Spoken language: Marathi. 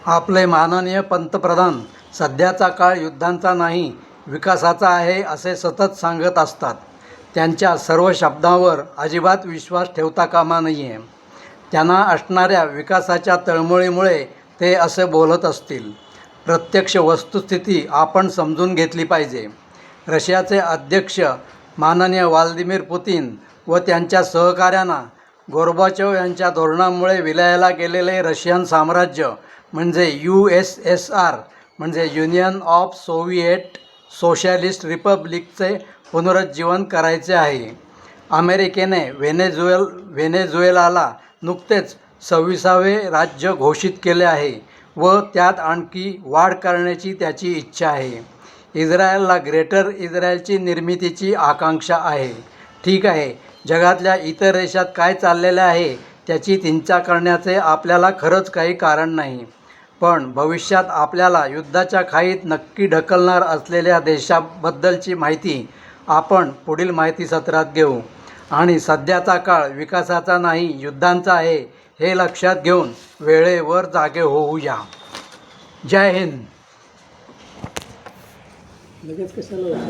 आपले माननीय पंतप्रधान सध्याचा काळ युद्धांचा नाही विकासाचा आहे असे सतत सांगत असतात. त्यांच्या सर्व शब्दांवर अजिबात विश्वास ठेवता कामा नये. त्यांना असणाऱ्या विकासाच्या तळमळीमुळे ते असे बोलत असतील. प्रत्यक्ष वस्तुस्थिती आपण समजून घेतली पाहिजे. रशियाचे अध्यक्ष माननीय व्लादिमीर पुतिन व त्यांच्या सहकाऱ्यांना गोर्बाचोव यांच्या धोरणामुळे विलयाला गेलेले रशियन साम्राज्य म्हणजे USSR म्हणजे युनियन ऑफ सोव्हिएट सोशॅलिस्ट रिपब्लिकचे पुनरुज्जीवन करायचे आहे. अमेरिकेने व्हेनेझुएलाला नुकतेच 26वे राज्य घोषित केले आहे व त्यात आणखी वाढ करण्याची त्याची इच्छा आहे. इस्रायलला ग्रेटर इस्रायलची निर्मितीची आकांक्षा आहे. ठीक आहे, जगातल्या इतर देशात काय चाललेले आहे त्याची चिंता करण्याचे आपल्याला खरंच काही कारण नाही. पण भविष्यात आपल्याला युद्धाच्या खाईत नक्की ढकलणार असलेल्या देशाबद्दलची माहिती आपण पुढील माहिती सत्रात घेऊ. आणि सध्याचा काळ विकासाचा नाही युद्धांचा आहे हे लक्षात घेऊन वेळेवर जागे होऊया. जय हिंद.